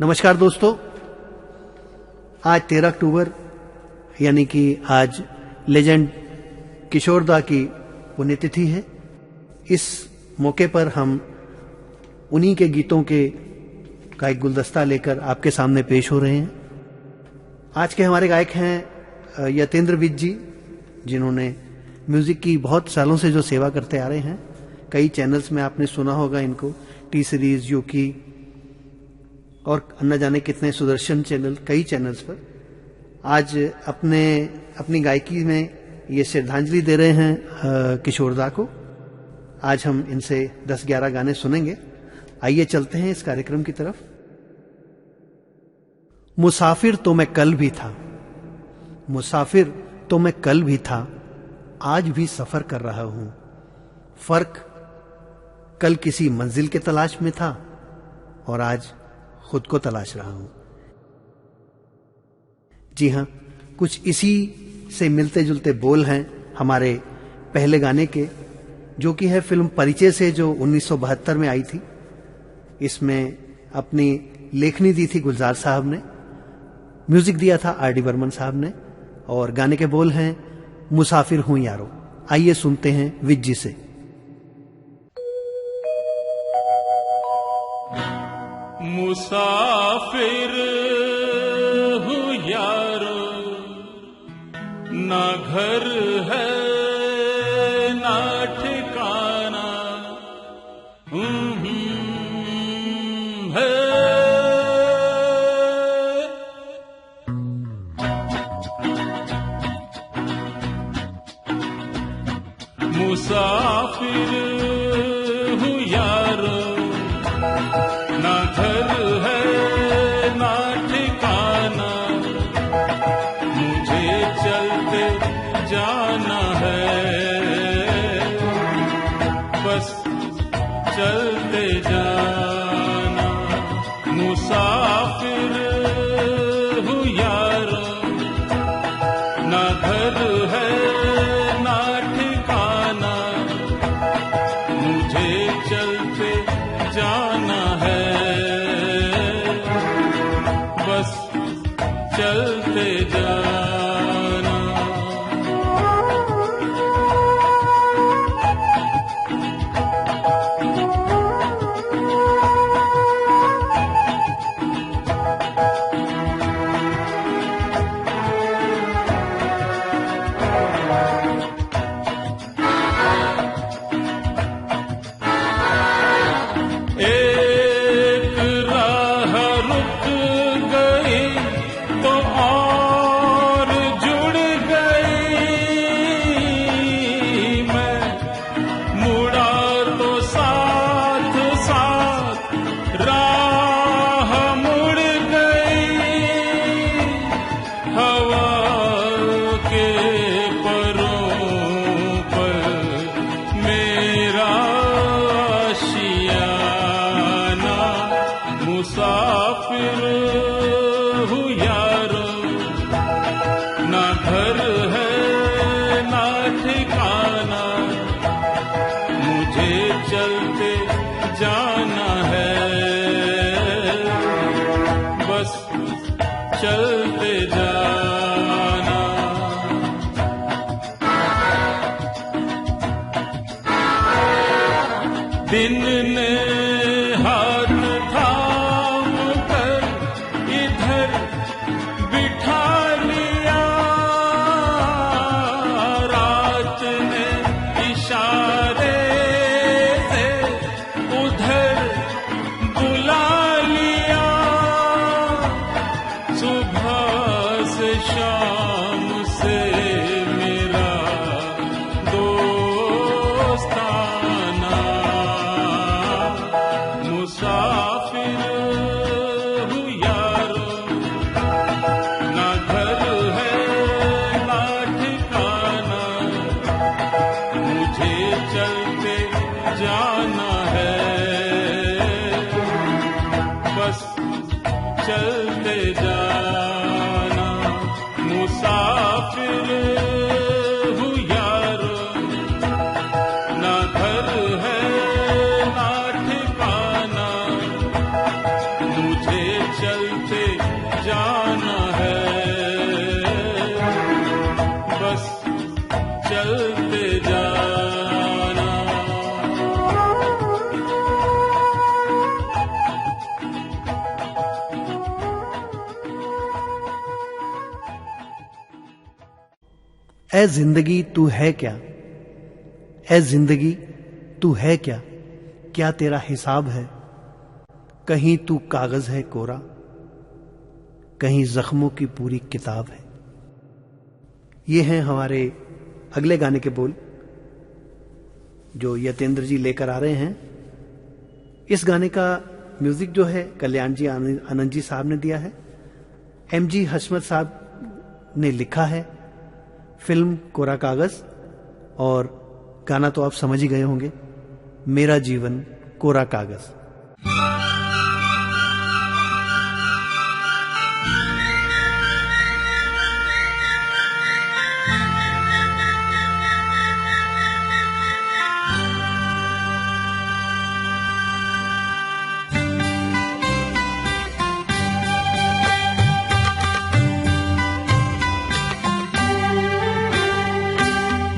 नमस्कार दोस्तों, आज 13 अक्टूबर यानी कि आज लेजेंड किशोर दा की पुण्यतिथि है। इस मौके पर हम उन्हीं के गीतों का एक गुलदस्ता लेकर आपके सामने पेश हो रहे हैं। आज के हमारे गायक हैं यतेंद्र विज जी, जिन्होंने म्यूजिक की बहुत सालों से जो सेवा करते आ रहे हैं। कई चैनल्स में आपने सुना होगा इनको, टी सीरीज, यूकी और न जाने कितने सुदर्शन चैनल, कई चैनल्स पर। आज अपनी गायकी में ये श्रद्धांजलि दे रहे हैं किशोर दा को। आज हम इनसे 10-11 गाने सुनेंगे। आइए चलते हैं इस कार्यक्रम की तरफ। मुसाफिर तो मैं कल भी था, मुसाफिर तो मैं कल भी था, आज भी सफर कर रहा हूं। फर्क कल किसी मंजिल के तलाश में था और आज खुद को तलाश रहा हूं। जी हां, कुछ इसी से मिलते जुलते बोल हैं हमारे पहले गाने के, जो कि है फिल्म परिचय से, जो 1972 में आई थी। इसमें अपनी लेखनी दी थी गुलजार साहब ने, म्यूजिक दिया था आर डी बर्मन साहब ने, और गाने के बोल हैं मुसाफिर हूं यारो। आइए सुनते हैं विज जी से। मुसाफिर हूँ यारो, ना घर है ना ठिकाना है। मुसाफिर हूँ यारो, ना घर है ना ठिकाना, मुझे चलते जाना है, बस चलते जाना। मुसाफिर हूँ यारो, ना घर है ना ठिकाना, मुझे चलते जाना है, बस चलते जाना। मुसाफिर हूँ यारो, ना घर है ना ठिकाना, मुझे चलते जाना है, बस चलते जाना। दिन ने हाथ थाम कर इधर बिठा लिया, रात ने इशारे से उधर बुला लिया, सुबह से शाम से मेरा दोस्ताना। मुसाफिर हूँ यारो, ना घर है ना ठिकाना, मुझे चलते जाना है, बस चलते जाना। मुसाफिर हूँ यारो, ना घर है ना ठिकाना, मुझे चलते जाना है, बस चलते जाना। ऐ जिंदगी तू है क्या, ऐ जिंदगी तू है क्या, क्या तेरा हिसाब है, कहीं तू कागज है कोरा, कहीं जख्मों की पूरी किताब है। ये हैं हमारे अगले गाने के बोल जो यतेंद्र जी लेकर आ रहे हैं। इस गाने का म्यूजिक जो है कल्याण जी आनंद जी साहब ने दिया है, MG हशमत साहब ने लिखा है, फिल्म कोरा कागज, और गाना तो आप समझ ही गए होंगे, मेरा जीवन कोरा कागज।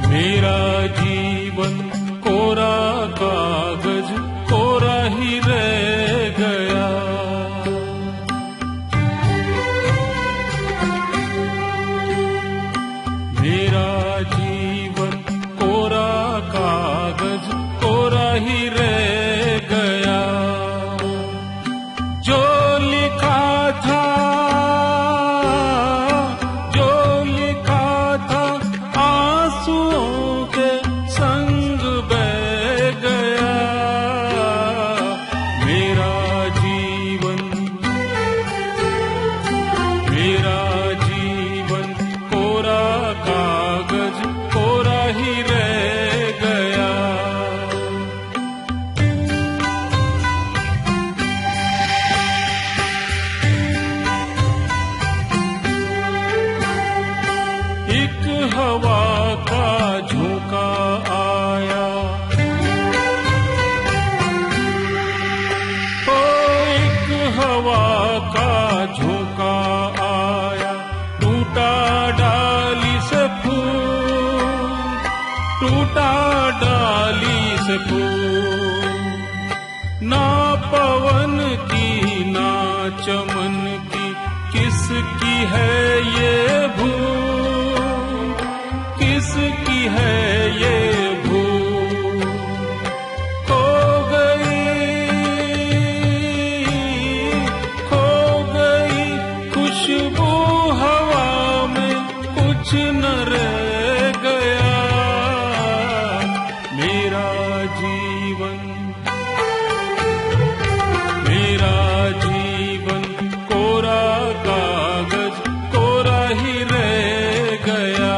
मेरा जीवन कोरा कागज कोरा ही रह गया, मेरा जीवन कोरा कागज कोरा ही रह गया। जो लिखा था, जो लिखा था आंसुओं के संग बह गया। मेरा जीवन, मेरा जीवन कोरा कागज कोरा ही रह गया। एक हवा का झोंका आया, ओ एक हवा का झोंका आया, टूटा डाली से फूल, टूटा डाली से फूल। ना पवन की ना चमन की, किसकी है ये भूल, किसकी है ये भूल। खो गई खुशबू हवा में, कुछ न रह गया। मेरा जीवन, मेरा जीवन कोरा कागज कोरा ही रह गया।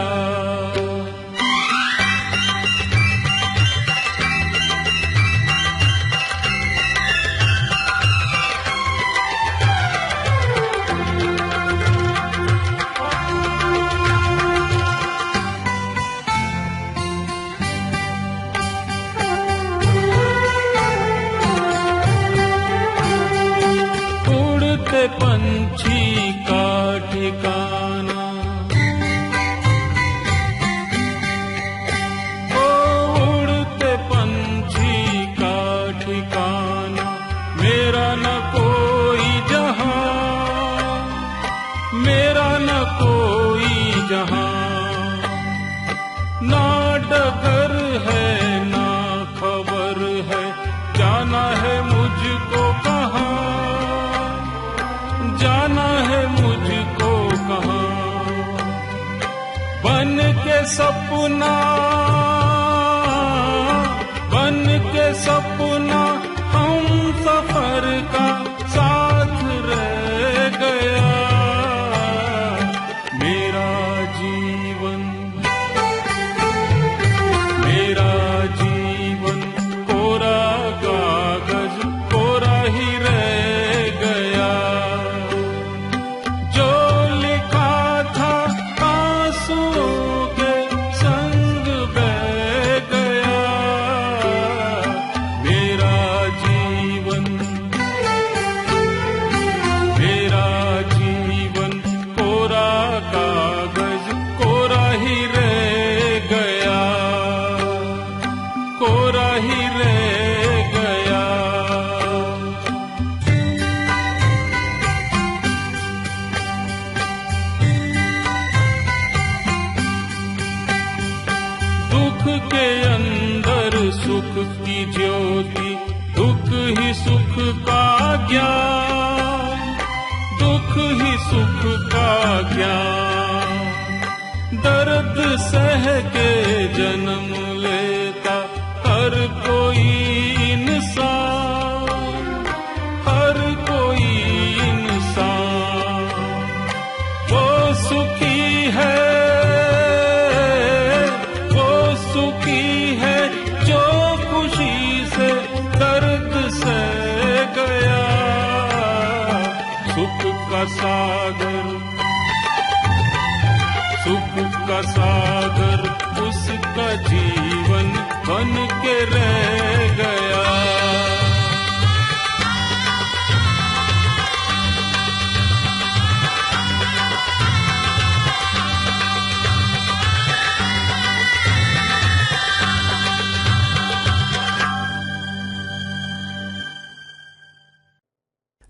उड़ते पंछी का ठिकाना, ओ उड़ते पंछी का ठिकाना, मेरा न कोई जहां, मेरा न कोई जहां। ना डगर है ना खबर है, जाना है मुझको कहाँ, जाना है मुझको कहाँ। बन के सपना, बन के सपना हम सफर का साथ रह गया। मेरा जीवन, मेरा जीवन कोरा कागज कोरा ही रह गया। जो लिखा था आंसुओं के संग बह गया। मेरा जीवन, ही सुख का ज्ञान। दर्द सह के जन्म लेता हर कोई इंसान, हर कोई इंसान। वो सुखी है, वो सुखी है जो खुशी से दर्द सह गया। सुख का सागर, सुख का सागर उसका जीवन बन के रह गया।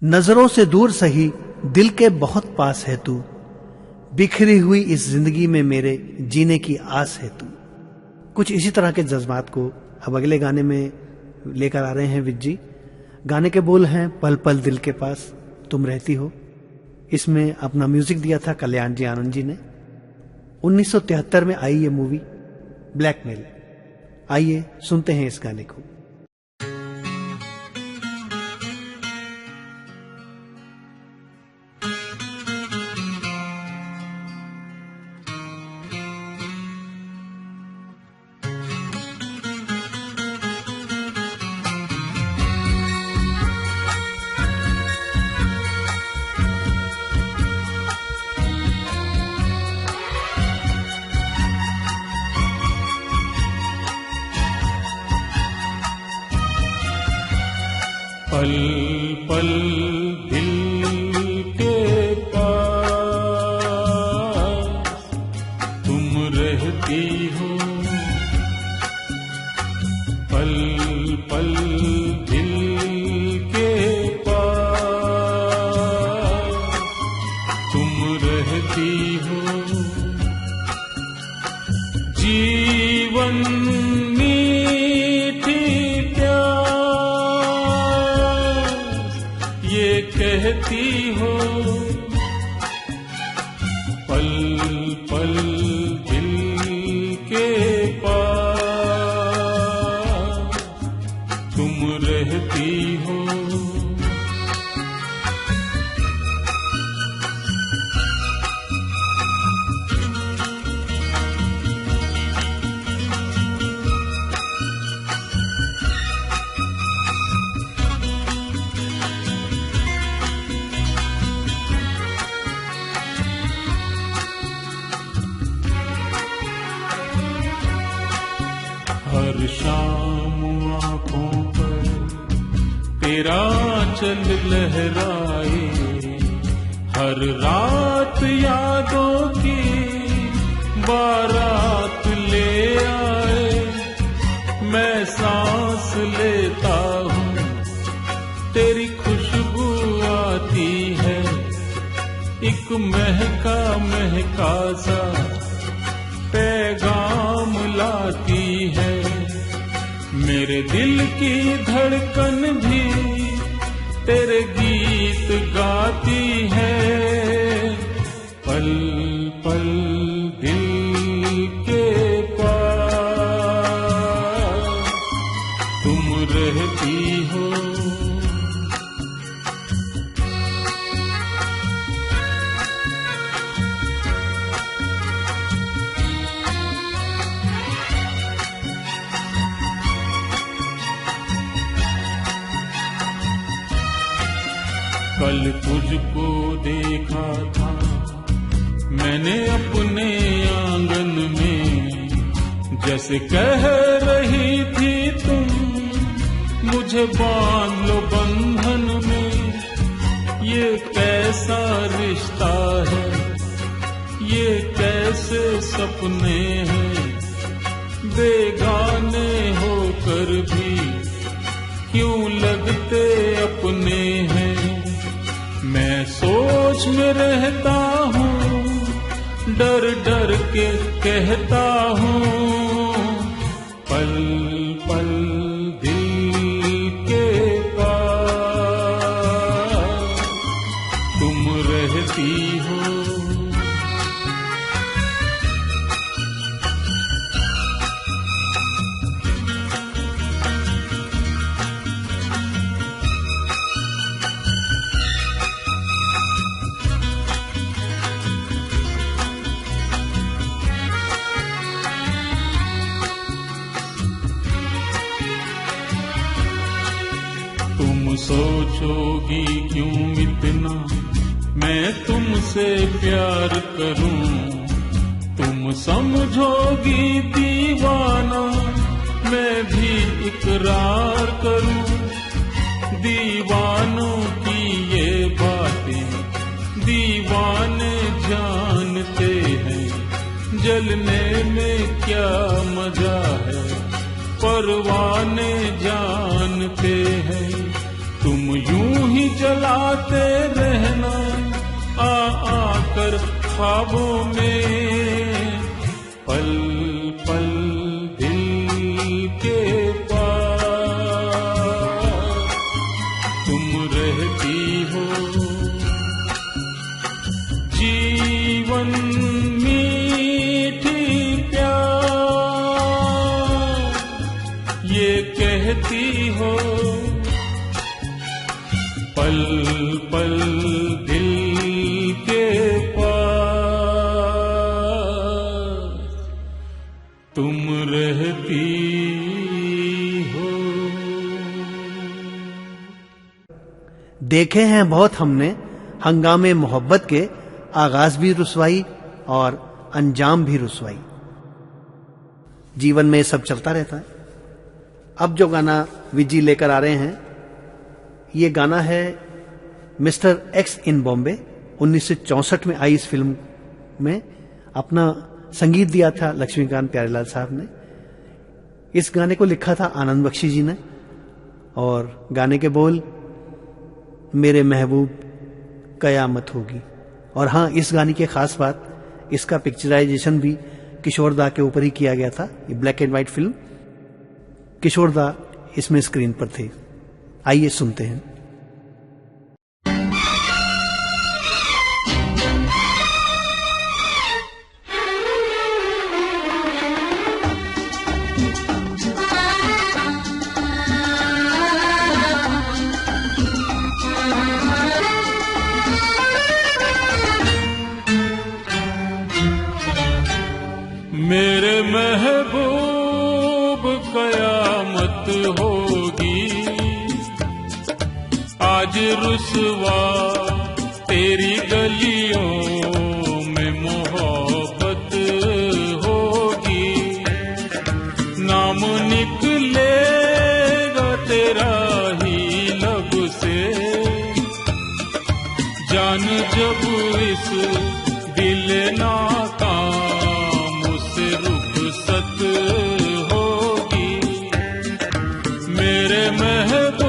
नजरों से दूर सही दिल के बहुत पास है तू, बिखरी हुई इस जिंदगी में मेरे जीने की आस है तू। कुछ इसी तरह के जज्बात को अब अगले गाने में लेकर आ रहे हैं विज जी। गाने के बोल हैं पल पल दिल के पास तुम रहती हो। इसमें अपना म्यूजिक दिया था कल्याण जी आनंद जी ने। 1973 में आई ये मूवी ब्लैकमेल। आइए सुनते हैं इस गाने को। पल पल दिल के पास तुम रहती हो, पल पल दिल के पास तुम रहती हो। जीवन कहती हो, पल पल दिल के पास तुम रहती हो। हर शाम आँखों पर तेरा चल लहराए, हर रात यादों की बारात ले आए। मैं सांस लेता हूँ तेरी खुशबू आती है, एक महका महका सा पैगाम लाती है। मेरे दिल की धड़कन भी तेरे गीत गाती है। पल पल दिल के पास तुम रहती हो। कल तुझको देखा था मैंने अपने आंगन में, जैसे कह रही थी तुम मुझे बांध लो बंधन में। ये कैसा रिश्ता है, ये कैसे सपने हैं, बेगाने होकर भी क्यों लगते अपने हैं। मैं सोच में रहता हूँ, डर डर के कहता हूँ, पल पल दिल के पास तुम रहती रहती हो। तुम सोचोगी क्यों इतना मैं तुमसे प्यार करूं, तुम समझोगी दीवाना मैं भी इकरार करूं। दीवानों की ये बातें दीवाने जानते हैं, जलने में क्या मजा है परवाने जानते हैं। तुम यूं ही जलाते रहना आकर ख्वाबों में, पल पल दिल के पास तुम रहती हो। जीवन मीठी प्यार ये कहती हो, पल पल दिल के पास तुम रहती हो। देखे हैं बहुत हमने हंगामे मोहब्बत के, आगाज भी रुसवाई और अंजाम भी रुसवाई। जीवन में सब चलता रहता है। अब जो गाना विजी लेकर आ रहे हैं, ये गाना है मिस्टर एक्स इन बॉम्बे। 1964 में आई इस फिल्म में अपना संगीत दिया था लक्ष्मीकांत प्यारेलाल साहब ने। इस गाने को लिखा था आनंद बख्शी जी ने, और गाने के बोल मेरे महबूब कयामत होगी। और हाँ, इस गाने की खास बात, इसका पिक्चराइजेशन भी किशोर दा के ऊपर ही किया गया था। ये ब्लैक एंड व्हाइट फिल्म, किशोर दा इसमें स्क्रीन पर थे। आइए सुनते हैं। मेरे महबूब कयामत होगी, आज रुसवा तेरी गलियों में मोहब्बत होगी। नाम निकलेगा तेरा ही लब से, जान जब इस दिल नाकाम से रुखसत होगी। मेरे महबूब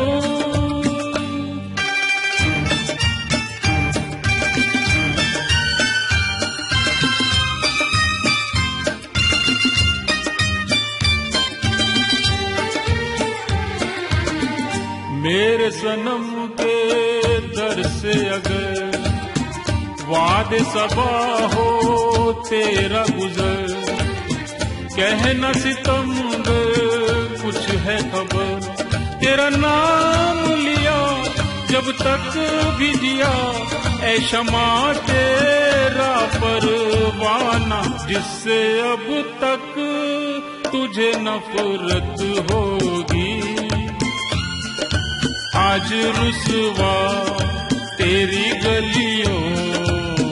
मेरे सनम के दर से अगर वादे सबा हो तेरा गुजर, कहना सितमगर कुछ है खबर। तेरा नाम लिया जब तक भी जिया, ऐ शमा तेरा परवाना, जिससे अब तक तुझे नफरत होगी। आज रुसवा तेरी गलियों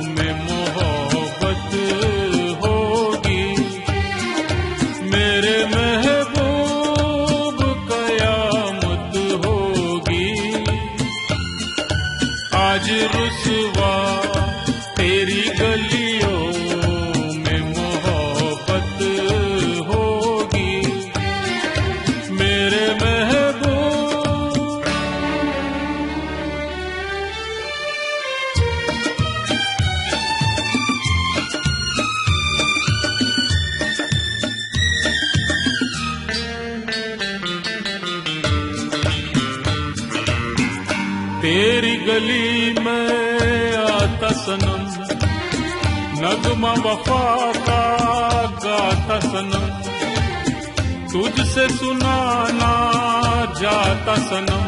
में मोहब्बत होगी। मेरे महबूब कयामत होगी। आज रुसवा तेरी गलियों में मोहब्बत होगी। मेरे तेरी गली में आता सनम, नगमा वफा का गाता सनम, तुझसे सुनाना जाता सनम।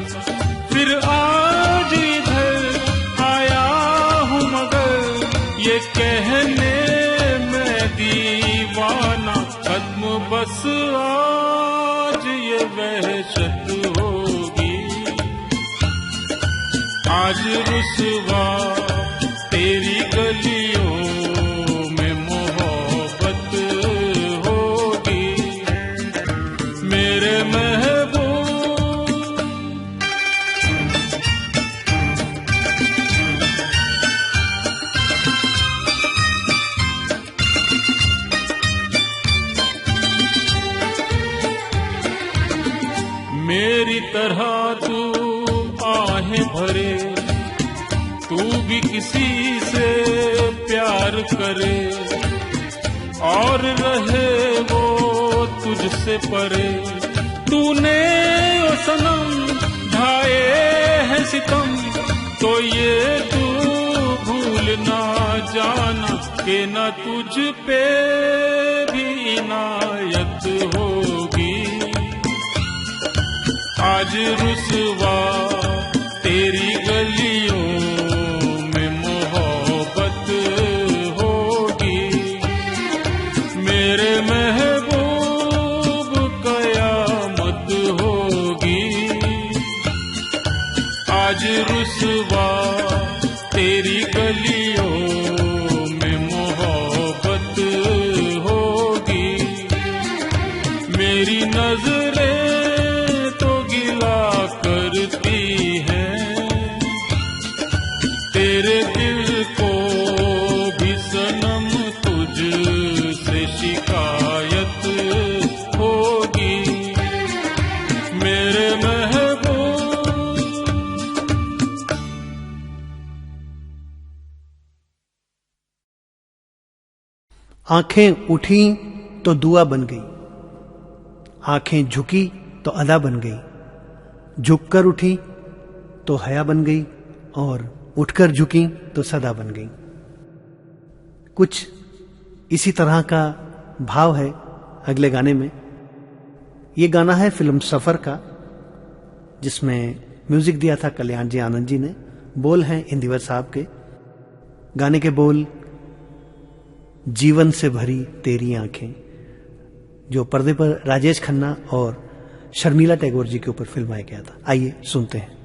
फिर आज इधर आया हूँ मगर ये कहने में दीवाना, खत्म बस आज ये वहशत होगी। आज रुसवा तेरी गलियों में मोहब्बत होगी मेरे महबूब। मेरी तरह तू आहें भरे, तू भी किसी से प्यार करे और रहे वो तुझसे परे। तूने ओ सनम ढाए हैं सितम, तो ये तू भूल ना जाना कि न तुझ पे भी इनायत होगी। आज रुसवा तेरी गलियों में मोहब्बत होगी मेरे महबूब, कयामत होगी। आज रुसवा तेरी गलियों में मोहब्बत होगी मेरी नजरें करती है, तेरे दिल को भी सनम तुझसे शिकायत होगी मेरे महबूब। आंखें उठी तो दुआ बन गई, आंखें झुकी तो अदा बन गई, झुककर उठी तो हया बन गई और उठकर झुकी तो सदा बन गई। कुछ इसी तरह का भाव है अगले गाने में। ये गाना है फिल्म सफर का, जिसमें म्यूजिक दिया था कल्याण जी आनंद जी ने। बोल हैं इंदिवर साहब के। गाने के बोल जीवन से भरी तेरी आंखें, जो पर्दे पर राजेश खन्ना और शर्मिला टैगोर जी के ऊपर फिल्माया गया था। आइए सुनते हैं।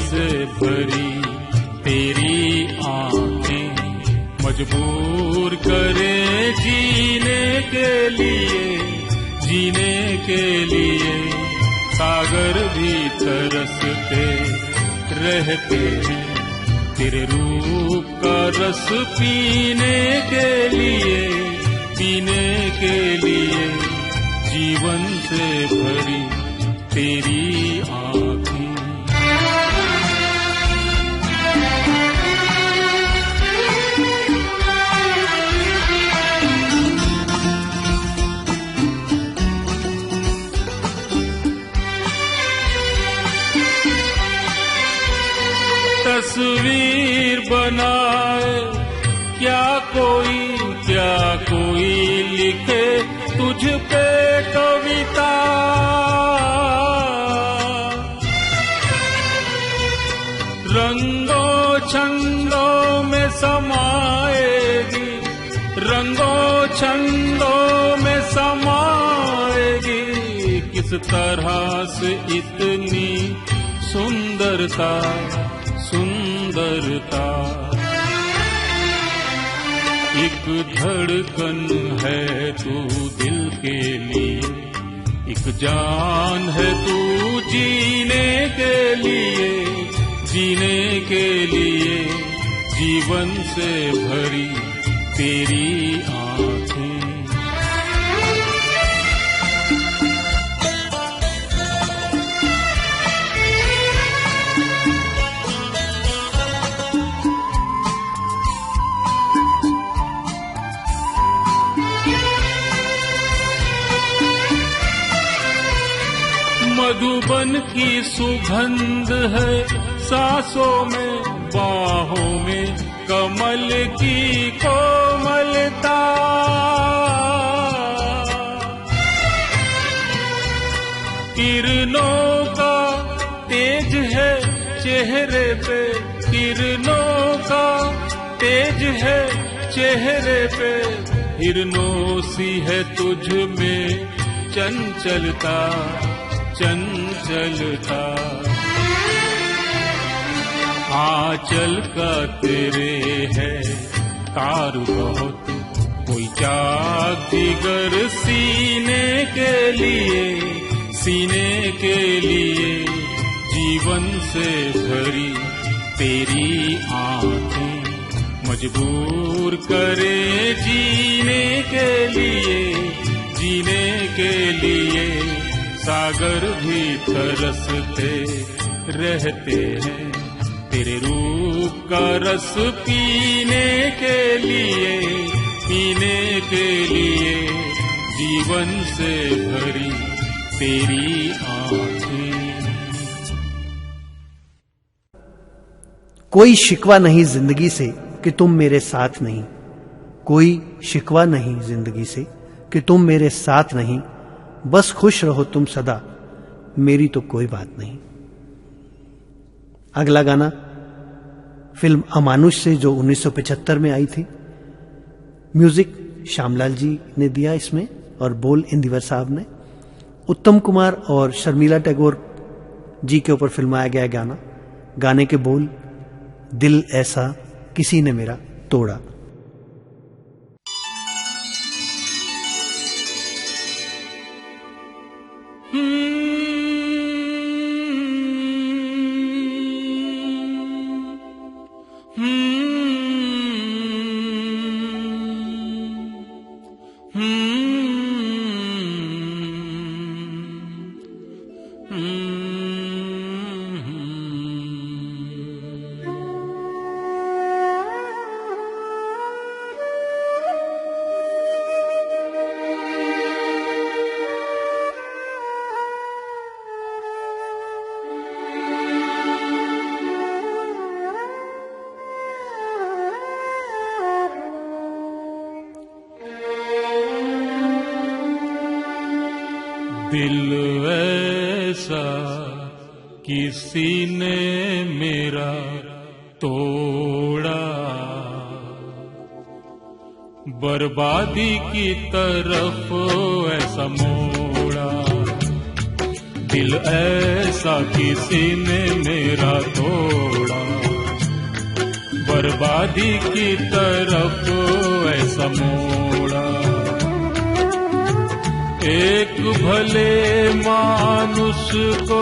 से भरी तेरी आंखें मजबूर करे जीने के लिए सागर भी तरसते रहते हैं तेरे रूप का रस पीने के लिए जीवन से भरी तेरी आंखें। तस्वीर बनाए क्या कोई लिखे तुझ पे कविता, रंगों छंदों में समाएगी, रंगों छंदों में समाएगी, किस तरह से इतनी सुंदरता एक धड़कन है तू दिल के लिए, एक जान है तू जीने के लिए, जीने के लिए जीवन से भरी तेरी आँखें। मधुबन की सुगंध है सांसों में, बाहों में कमल की कोमलता। किरणों का तेज है चेहरे पे, किरणों का तेज है चेहरे पे, हिरनों सी है तुझ में चंचलता, चंचलता। आंचल का तेरे है तार बहुत, कोई चाक जिगर सीने के लिए, सीने के लिए जीवन से भरी तेरी आँखें मजबूर करे जीने के लिए, जीने के लिए सागर भी तरसते रहते हैं तेरे रूप का रस पीने के लिए, पीने के लिए जीवन से भरी तेरी आँखें। कोई शिकवा नहीं जिंदगी से कि तुम मेरे साथ नहीं, कोई शिकवा नहीं जिंदगी से कि तुम मेरे साथ नहीं, बस खुश रहो तुम सदा, मेरी तो कोई बात नहीं। अगला गाना फिल्म अमानुष से, जो 1975 में आई थी। म्यूजिक श्यामलाल जी ने दिया इसमें और बोल इंदिवर साहब ने। उत्तम कुमार और शर्मिला टैगोर जी के ऊपर फिल्माया गया गाना। गाने के बोल, दिल ऐसा किसी ने मेरा तोड़ा। दिल ऐसा किसी ने मेरा तोड़ा, बर्बादी की तरफ ऐसा मोड़ा। दिल ऐसा किसी ने मेरा तोड़ा, बर्बादी की तरफ ऐसा मोड़ा। एक भले मानुष को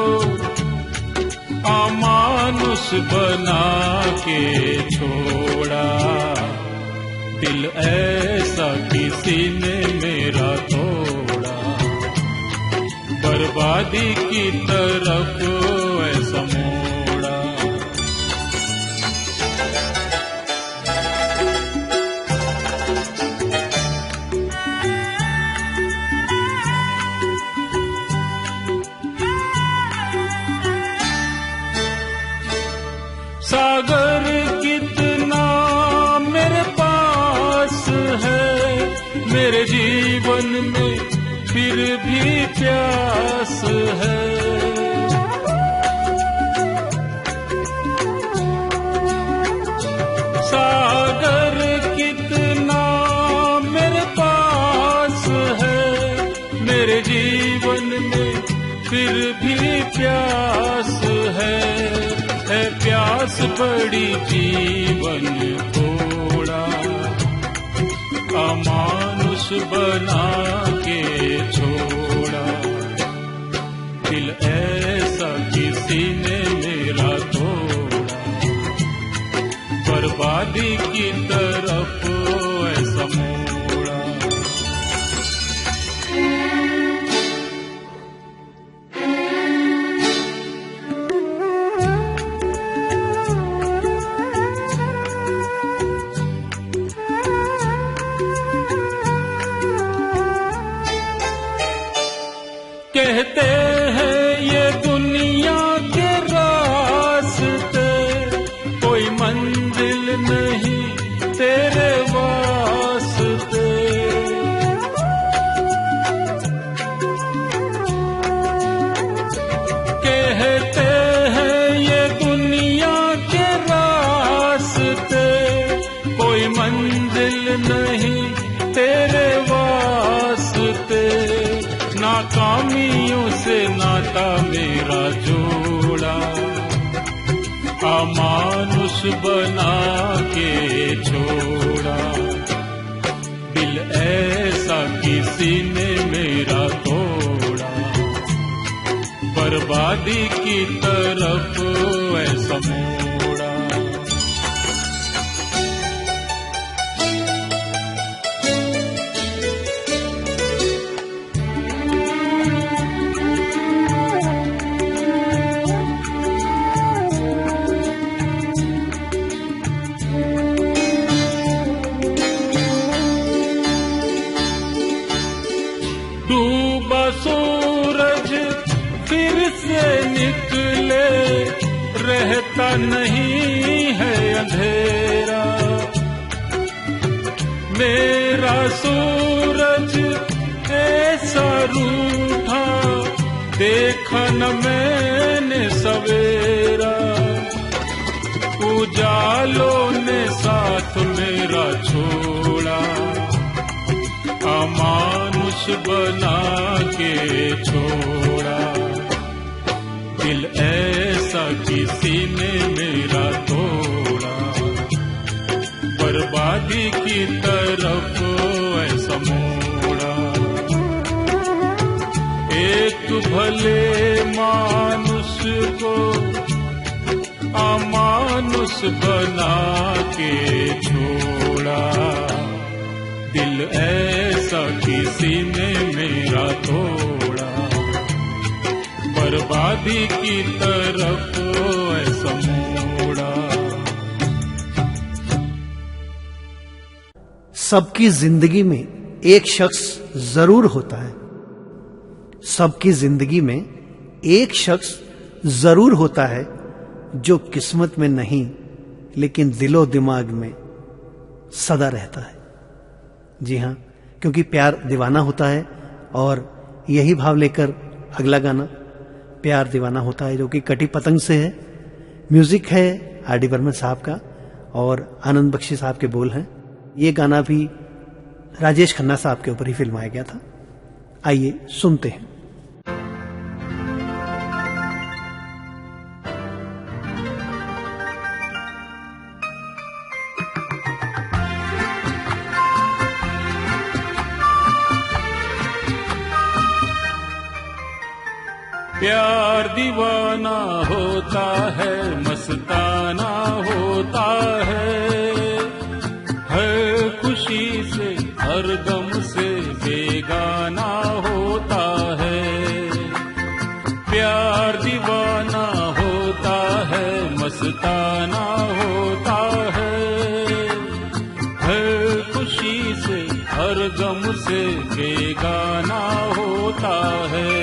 अमानुष बना के छोड़ा। दिल ऐसा किसी ने मेरा तोड़ा, बर्बादी की तरफ ऐसा मोड़ा। सागर कितना मेरे पास है, मेरे जीवन में फिर भी प्यास है। सागर कितना मेरे पास है, मेरे जीवन में फिर भी प्यास है प्यास बड़ी जीवन थोड़ा। बना के छोड़ा। दिल ऐसा किसी ने मेरा तोड़ा, बर्बादी की तरफ ऐसा मोड़ा। कहते हैं ये दुनिया के रास्ते, कोई मंजिल नहीं तेरे वास्ते। कहते हैं ये दुनिया के रास्ते, कोई मंजिल नहीं तेरे वास्ते। नाकामियों से नाता मेरा जोड़ा, अमानुष बना के छोड़ा। दिल ऐसा किसी ने मेरा तोड़ा, बर्बादी की तरफ ऐसा मोड़ा। डूबा सूरज फिर से निकले, रहता नहीं है अंधेरा। मेरा सूरज ऐसा रूठा, देखा न मैंने सवेरा। उजालों ने साथ मेरा छोड़ा, अमानुष बना के छोड़ा। दिल ऐसा किसी ने मेरा तोड़ा, बर्बादी की तरफ ऐसा मोड़ा। एक भले मानुष को अमानुष बना के छोड़ा। दिल ऐसा किसी ने मेरा तोड़ा, बर्बादी की तरफ ऐसा मोड़ा। सबकी जिंदगी में एक शख्स जरूर होता है, सबकी जिंदगी में एक शख्स जरूर होता है जो किस्मत में नहीं लेकिन दिलो दिमाग में सदा रहता है। जी हाँ, क्योंकि प्यार दीवाना होता है। और यही भाव लेकर अगला गाना प्यार दीवाना होता है, जो कि कटी पतंग से है। म्यूजिक है आर.डी. बर्मन साहब का और आनंद बख्शी साहब के बोल हैं। ये गाना भी राजेश खन्ना साहब के ऊपर ही फिल्माया गया था। आइए सुनते हैं। प्यार दीवाना होता है, मस्ताना होता है, हर खुशी से हर गम से बेगाना होता है। प्यार दीवाना होता है, मस्ताना होता है, हर खुशी से हर गम से बेगाना होता है।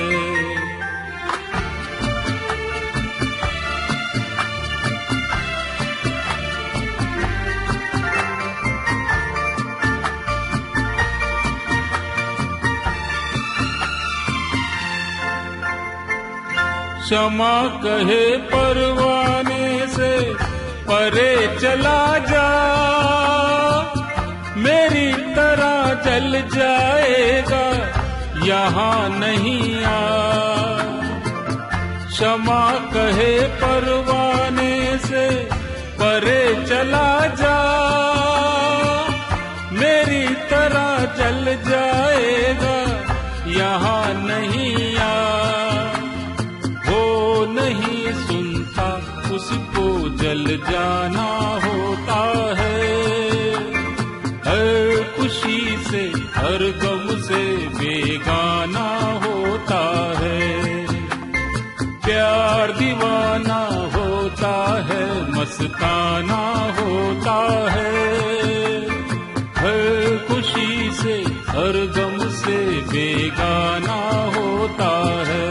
क्षमा कहे परवाने से परे चला जा, मेरी तरह जल जाएगा यहाँ नहीं आ। क्षमा कहे परवाने से परे चला जा, मेरी तरह जल जा यहाँ नहीं आ, वो नहीं सुनता उसको जल जाना होता है। हर खुशी से हर गम से बेगाना होता है। प्यार दीवाना होता है, मस्ताना होता है। हर खुशी से हर गम से बेगाना होता है।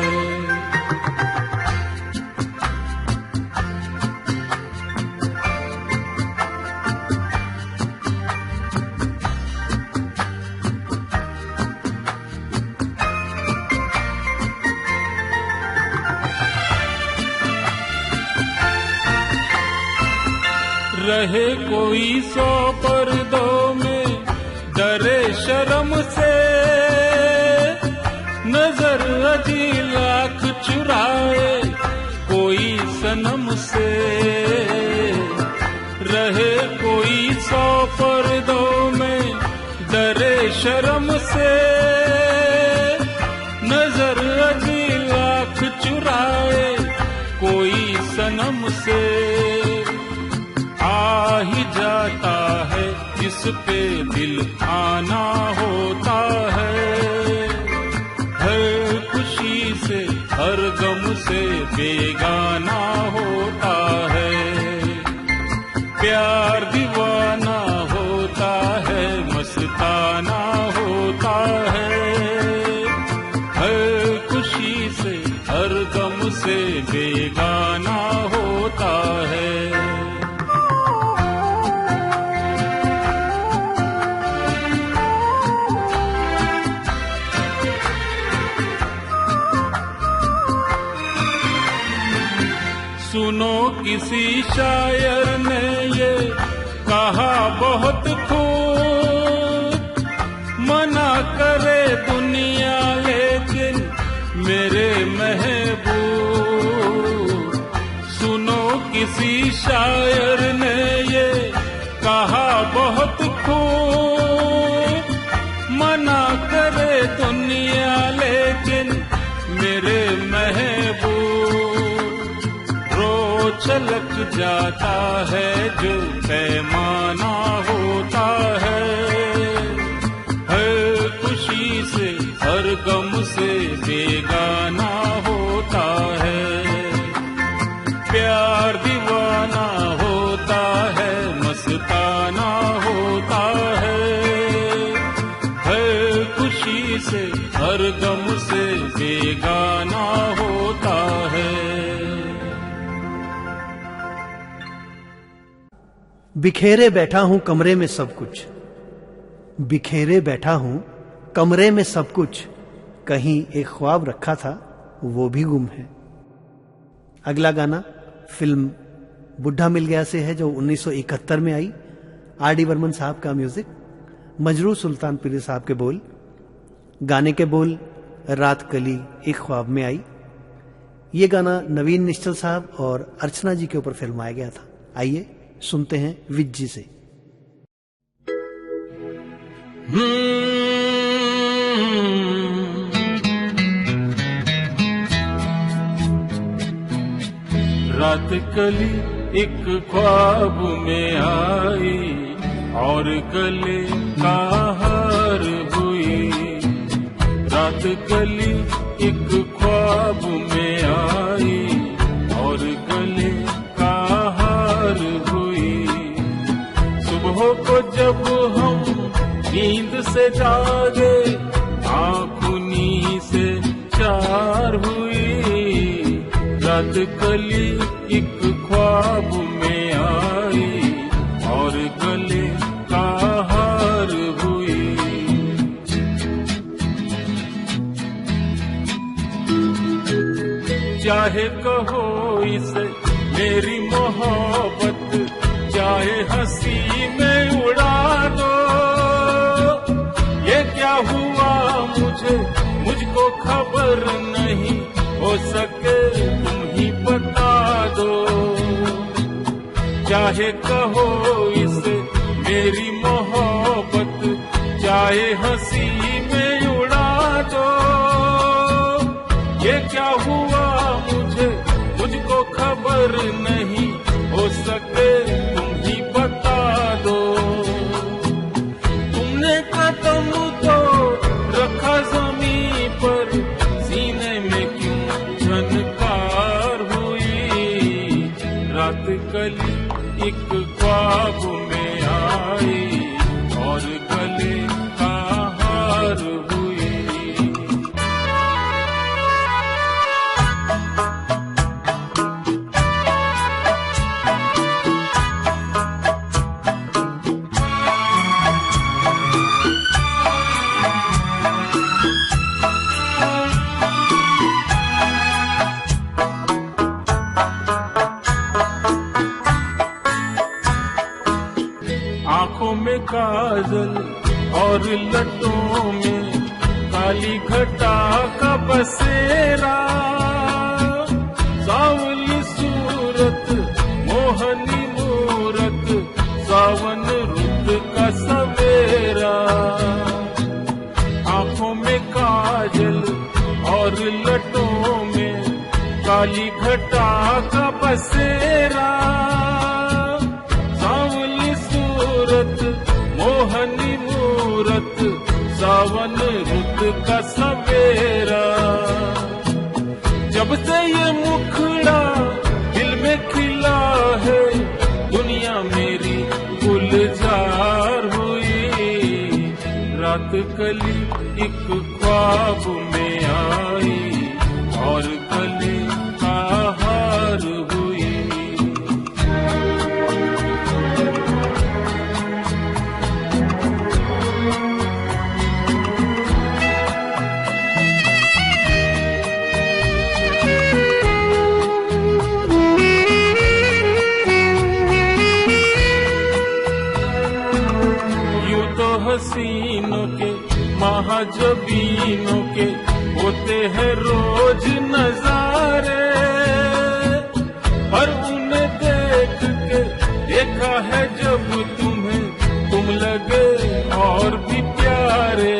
रहे कोई 100 पर्दों में, डरे शर्म से, नजर अजी लाख चुराए कोई सनम से। रहे कोई 100 पर्दों में, डरे शर्म से, नजर अजी लाख चुराए कोई सनम से। आ ही जाता है जिस पे दिल आना होता है। हर खुशी से हर गम से बेगाना होता है। प्यार दीवाना होता है, मस्ताना होता है। हर खुशी से हर गम से बेगाना होता है। सुनो किसी शायर ने ये कहा बहुत खूब, मना करे दुनिया लेकिन मेरे महबूब। सुनो किसी शायर ने ये कहा बहुत खूब, मना करे दुनिया लेकिन मेरे महबूब। छलक जाता है जो पैमाना होता है। हर खुशी से हर गम से बेगाना होता है। प्यार दीवाना होता है, मस्ताना होता है। हर खुशी से हर गम से बेगाना होता है। बिखेरे बैठा हूं कमरे में सब कुछ, बिखेरे बैठा हूं कमरे में सब कुछ, कहीं एक ख्वाब रखा था वो भी गुम है। अगला गाना फिल्म बुढ़ा मिल गया से है, जो 1971 में आई। R.D. बर्मन साहब का म्यूजिक, मजरू सुल्तान पीरी साहब के बोल। गाने के बोल रात कली एक ख्वाब में आई। ये गाना नवीन निश्चल साहब और अर्चना जी के ऊपर फिल्माया गया था। आइए सुनते हैं विज्जी से। रात कली एक ख्वाब में आई और गले का हार हुई। रात कली एक ख्वाब में आई और गले का हार हुई। सुबह को जब हम नींद से जागे, आँखों से चार हुई। रात कली एक ख्वाब में आई और गले का हार हुई। चाहे कहो इसे मेरी मोहब्बत, चाहे हंसी में उड़ा दो। ये क्या हुआ मुझको खबर नहीं, हो सके तुम ही बता दो। चाहे कहो इसे मेरी मोहब्बत, चाहे हंसी में उड़ा दो। कदम तो रखा जमीन पर, सीने में क्यों झनकार हुई। रात कली एक ख्वाब में आई और गले का हार हुई। आंखों में काजल और लटों में काली घटा का बसेरा, सावली सूरत मोहनी मूरत, सावन रुत का सवेरा। आंखों में काजल और लटों में काली घटा का बसेरा, मोहनी मूरत, सावन रुत का सवेरा। जब से ये मुखड़ा दिल में खिला है, दुनिया मेरी गुलजार हुई। रात कली एक ख्वाब में आई और गले का हार हुई। हसीनों के महाजबीनों के होते हैं रोज नजारे, पर उन्हें देख के देखा है जब तुम्हें, तुम लगे और भी प्यारे।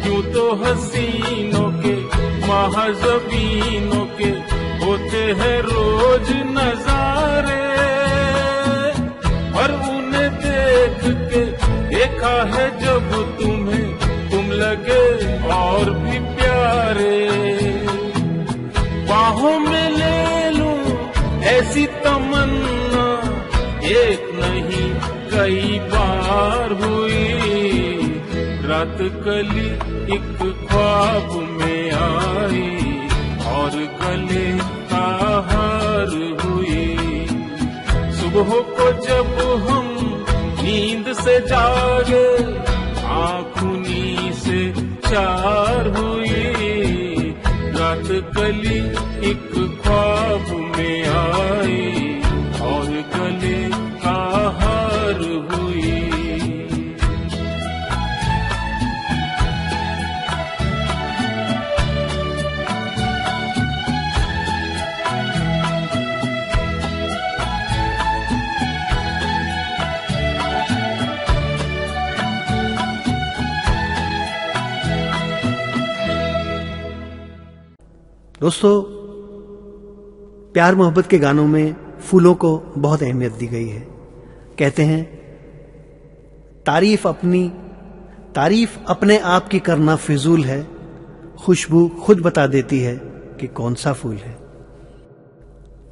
यूं तो हसीनों के महाजबीनों के होते हैं रोज नजारे, पर उन्हें देख के देखा है जब तुम्हें, तुम लगे और भी प्यारे। बाहों में ले लूं ऐसी तमन्ना, एक नहीं कई बार हुई। रात कली एक ख्वाब में आई और गले का हार हुई। सुबह को जब हम नींद से जागे, आँखों से चार हुई। रात कली एक ख्वाब में आई और गले का हार हुई। दोस्तों, प्यार मोहब्बत के गानों में फूलों को बहुत अहमियत दी गई है। कहते हैं तारीफ अपने आप की करना फिजूल है, खुशबू खुद बता देती है कि कौन सा फूल है।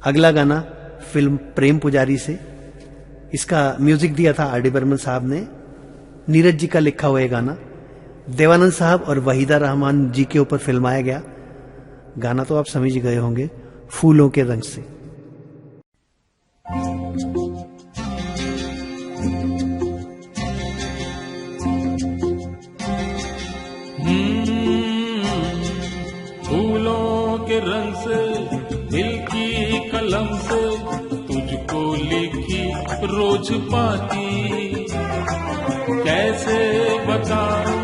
अगला गाना फिल्म प्रेम पुजारी से, इसका म्यूजिक दिया था आर डी बर्मन साहब ने। नीरज जी का लिखा हुआ ये गाना देवानंद साहब और वहीदा रहमान जी के ऊपर फिल्माया गया। गाना तो आप समझ गए होंगे, फूलों के रंग से। फूलों के रंग से, दिल की कलम से, तुझको लिखी रोज पाती। कैसे बताऊं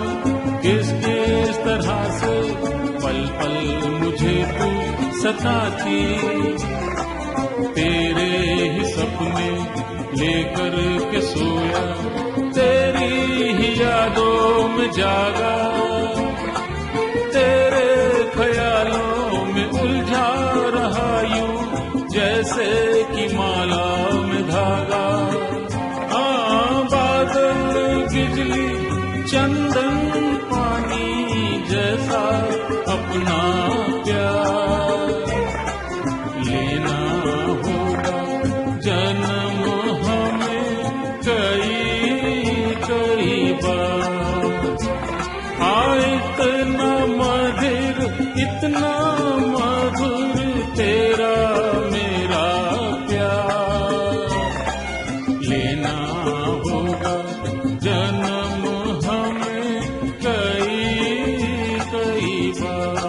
किस किस तरह से, पल पल मुझे तू सताती। तेरे ही सपने लेकर के सोया, तेरी ही यादों में जागा। तेरे ख्यालों में उलझा रहा यूं, जैसे कि माला में धागा। बादल बिजली चंदन पानी जैसा अपना प्यार लेना होगा जन्म हमें कई बार। इतना मधुर इतना मधुर तेरा मेरा प्यार लेना होगा जन्म हमें कई बार।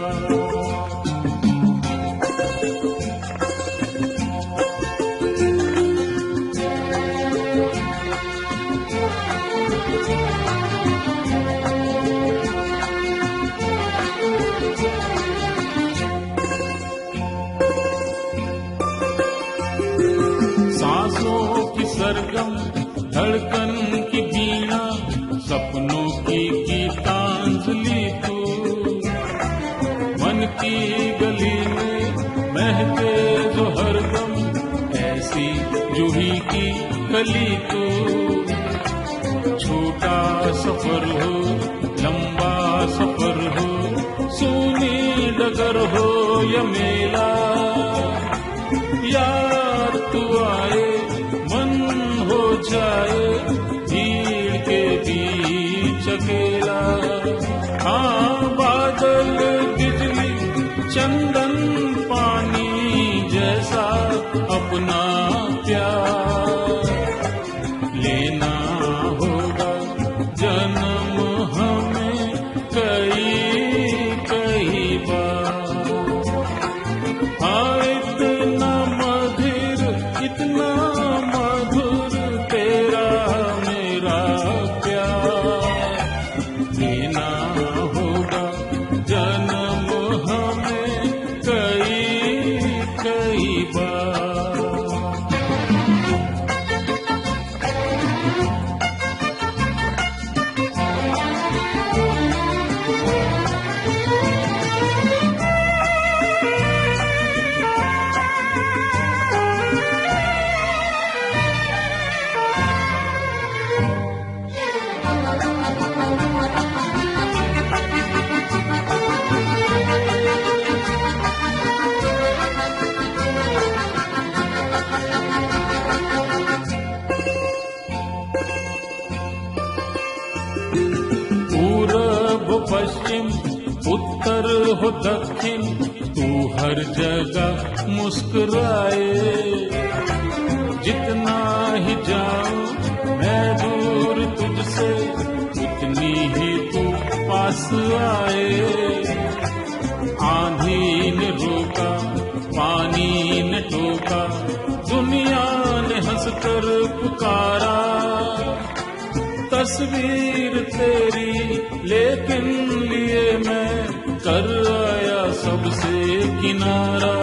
सांसों की सरगम धड़कन की वीणा सपनों की गीतांजलि तू मन की गली में महके जो हरदम ऐसी जूही की कली तू। छोटा सफर हो लंबा सफर हो सूनी डगर हो या मेला यार तू आए मन हो जाए भीड़ के बीच अकेला। बादल बिजली चंदन पानी जैसा अपना प्यार लेना होगा जन्म हमें कई बार। इतना मधुर तेरा मेरा प्यार लेना होगा जन्म हमें कई बार। पूरब पश्चिम उत्तर हो दक्षिण तू हर जगह मुस्कुराए। जितना ही जाऊं मैं दूर तुझसे उतनी ही तू पास आए। आंधी ने रोका पानी ने टोका दुनिया ने हंसकर पुकारा। तस्वीर तेरी लेकिन लिए मैं कर आया सबसे किनारा।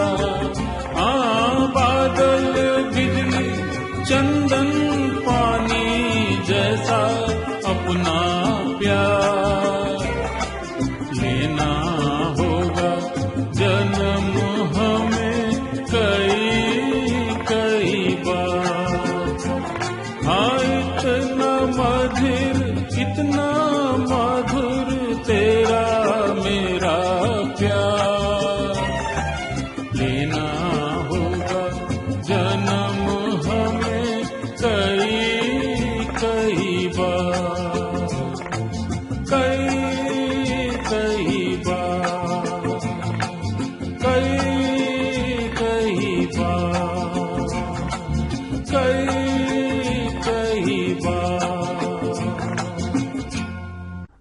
बादल बिजली चंदन पानी जैसा अपना प्यार लेना होगा जन्म हमें कई बार। इतना मधुर तेरा मेरा प्यार लेना होगा जन्म हमें कई बार। कई बार कई बार कई बार।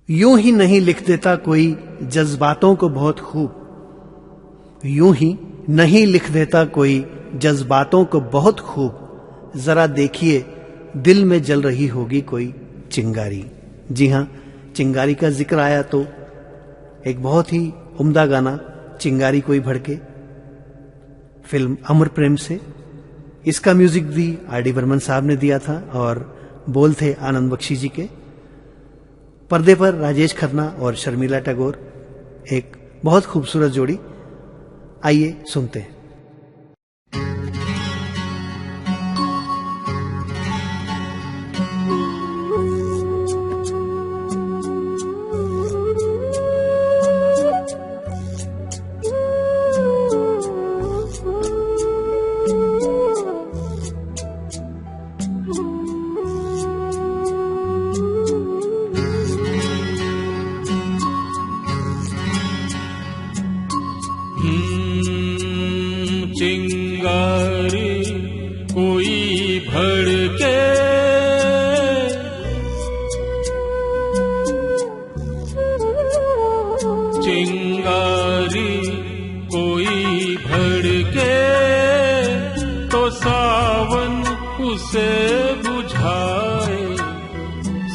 यूं ही नहीं लिख देता कोई जज्बातों को बहुत खूब। यूं ही नहीं लिख देता कोई जज्बातों को बहुत खूब। जरा देखिए दिल में जल रही होगी कोई चिंगारी। जी हां, चिंगारी का जिक्र आया तो एक बहुत ही उम्दा गाना चिंगारी कोई भड़के, फिल्म अमर प्रेम से। इसका म्यूजिक भी आर.डी. बर्मन साहब ने दिया था और बोल थे आनंद बख्शी जी के। पर्दे पर राजेश खन्ना और शर्मिला टैगोर, एक बहुत खूबसूरत जोड़ी। आइए सुनते हैं।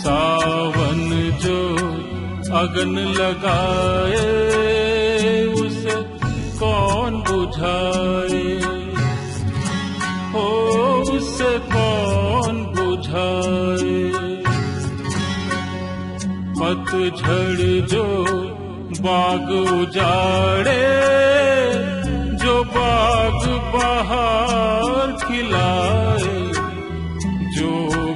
सावन जो अगन लगाए उसे कौन बुझाए, हो उसे कौन बुझाए। पतझड़ जो बाग उजाड़े, जो बाग बहार खिलाए, जो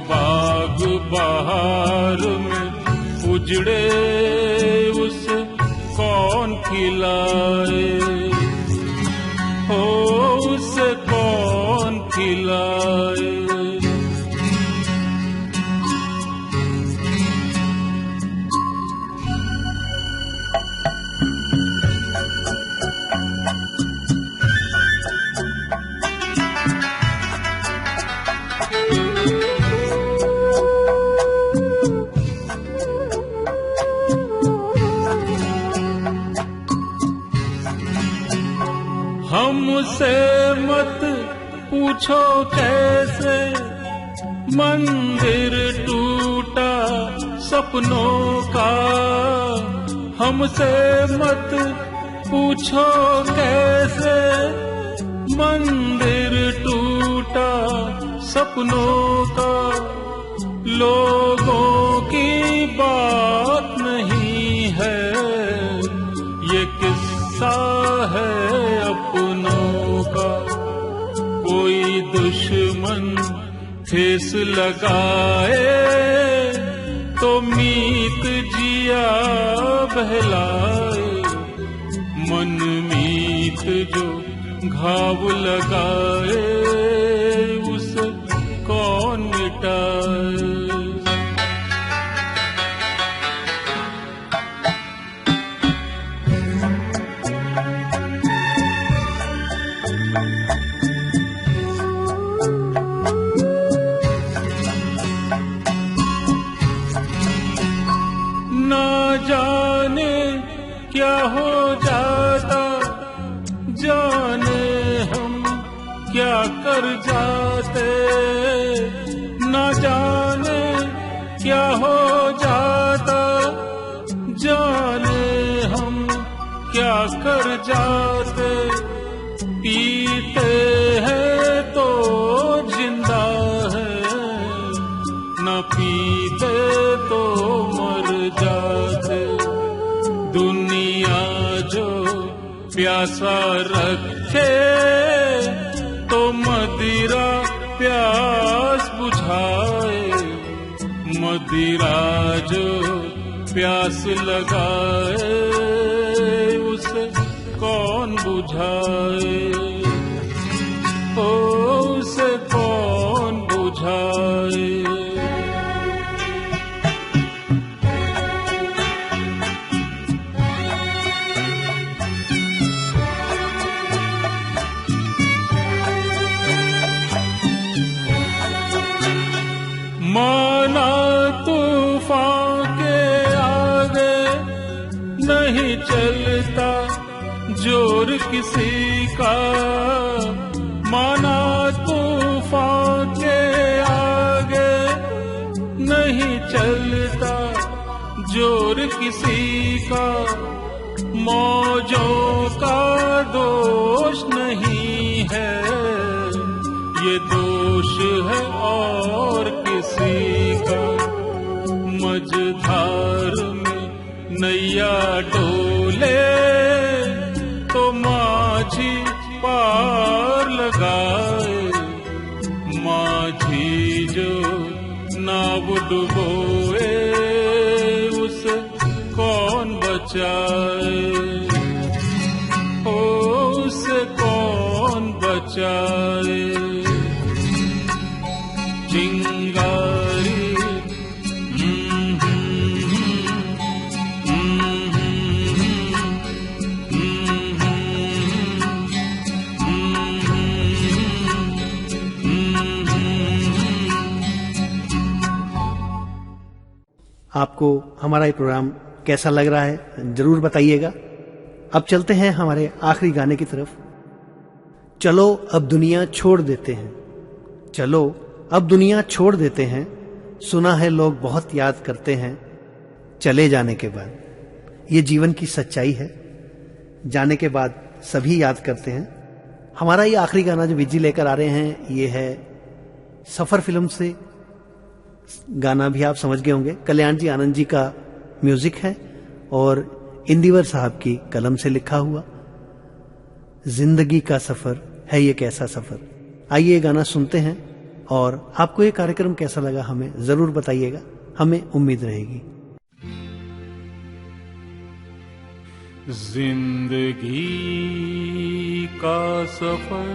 बाग बहार में उजड़े उसे कौन खिलाए, हो उसे कौन खिलाए। हमसे मत पूछो कैसे मंदिर टूटा सपनों का, हमसे मत पूछो कैसे मंदिर टूटा सपनों का। लोगों की बात नहीं है ये किस्सा है अपनों का। कोई दुश्मन ठेस लगाए तो मीत जिया बहलाए, मन मीत जो घाव लगाए उसे कौन मिटाए। जाने क्या हो जाता, जाने हम क्या कर जाते, न जाने क्या हो जाता, जाने हम क्या कर जाते। पीते हैं तो जिंदा है, न पीते तो मर जाते। दुनिया जो प्यासा रखे तो मदिरा प्यास बुझाए, मदिरा जो प्यास लगाए उसे कौन बुझाए, ओ उसे कौन बुझाए। माना तूफान के आगे नहीं चलता जोर किसी का, माना तूफान के आगे नहीं चलता जोर किसी का। मौजों का दोष नहीं है ये दोष है और किसी का। मझधार में नैया डोले तो माझी पार लगाए, माझी जो नाव डुबोए उसे कौन बचाए, ओ उसे कौन बचाए। चिंगारी आपको हमारा ये प्रोग्राम कैसा लग रहा है जरूर बताइएगा। अब चलते हैं हमारे आखिरी गाने की तरफ। चलो अब दुनिया छोड़ देते हैं, चलो अब दुनिया छोड़ देते हैं, सुना है लोग बहुत याद करते हैं चले जाने के बाद। ये जीवन की सच्चाई है, जाने के बाद सभी याद करते हैं। हमारा ये आखिरी गाना जो विजी लेकर आ रहे हैं ये है सफर फिल्म से। गाना भी आप समझ गए होंगे, कल्याण जी आनंद जी का म्यूजिक है और इंदिवर साहब की कलम से लिखा हुआ। जिंदगी का सफर है ये कैसा सफर। आइए ये गाना सुनते हैं और आपको ये कार्यक्रम कैसा लगा हमें जरूर बताइएगा, हमें उम्मीद रहेगी। जिंदगी का सफर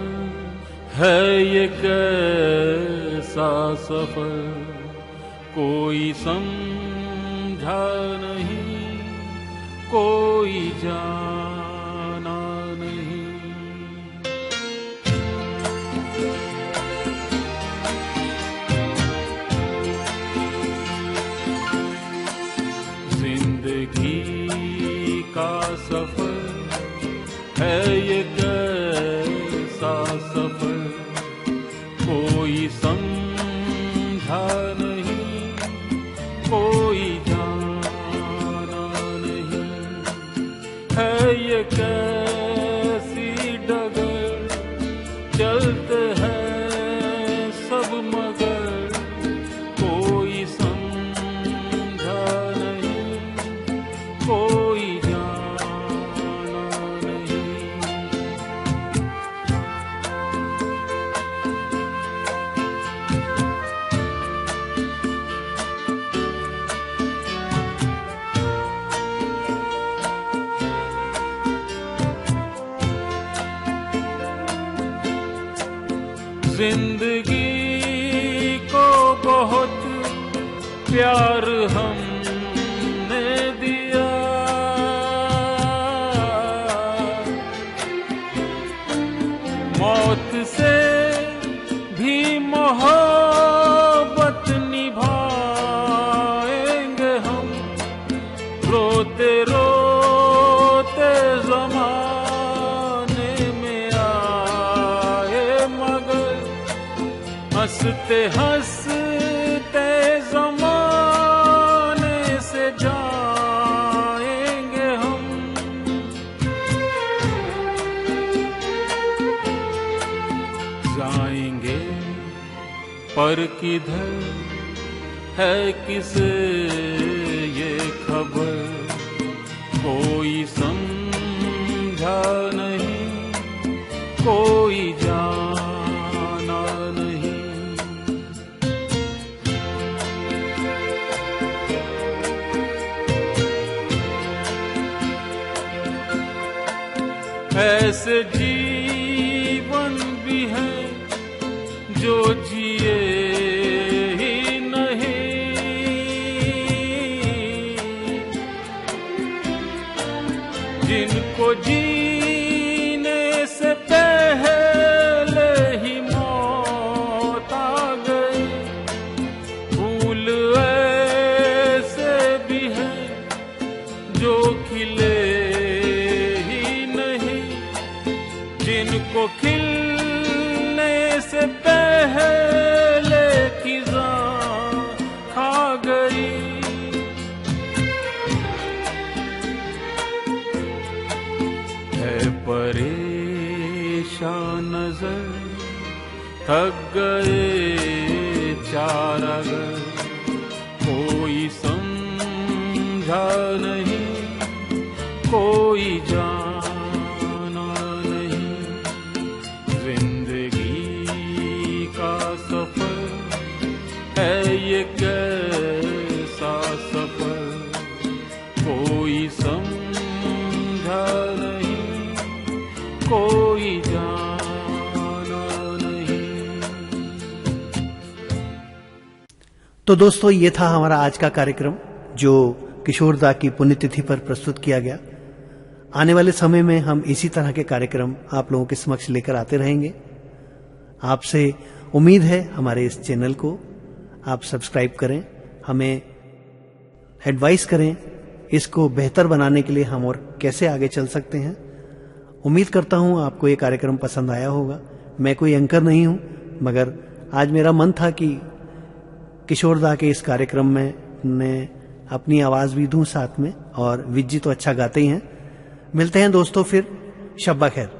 है ये कैसा सफर, कोई समझा नहीं, कोई जाना नहीं। जिंदगी का सफर है ये कैसा सफर, कोई समझा नहीं, कोई जाना नहीं। है ये कैसी डगर, चलते हैं सब मगर, कोई समझा नहीं, कोई जाना नहीं। जिंदगी को बहुत प्यार हमने दिया, मौत से भी मोहब्बत निभाएंगे हम, रोते रोते ज़माने में आए मगर, हंसते हंसते ज़माने से जाएंगे हम। जाएंगे पर किधर है किसे ये खबर, कोई समझा नहीं, कोई जाना नहीं। ऐसे जीवन भी हैं जो जिए ही नहीं, जिनको जीने से पहले ही मौत आ गई। फूल ऐसे भी हैं जो खिले ही नहीं, जिनको खिलने से पहले खिज़ां खा गई। है परेशान नजर, थक गए चारागर, कोई समझा नहीं, कोई जाना नहीं। जिंदगी का सफर है ये कैसा सफर, कोई समझा नहीं, कोई जाना नहीं। तो दोस्तों ये था हमारा आज का कार्यक्रम जो किशोर दा की पुण्यतिथि पर प्रस्तुत किया गया। आने वाले समय में हम इसी तरह के कार्यक्रम आप लोगों के समक्ष लेकर आते रहेंगे। आपसे उम्मीद है हमारे इस चैनल को आप सब्सक्राइब करें, हमें एडवाइस करें इसको बेहतर बनाने के लिए हम और कैसे आगे चल सकते हैं। उम्मीद करता हूं आपको ये कार्यक्रम पसंद आया होगा। मैं कोई एंकर नहीं हूं, मगर आज मेरा मन था कि किशोर दा के इस कार्यक्रम में मैं अपनी आवाज भी दूं साथ में, और विज्जी तो अच्छा गाते ही हैं। मिलते हैं दोस्तों फिर, शब्बा खैर।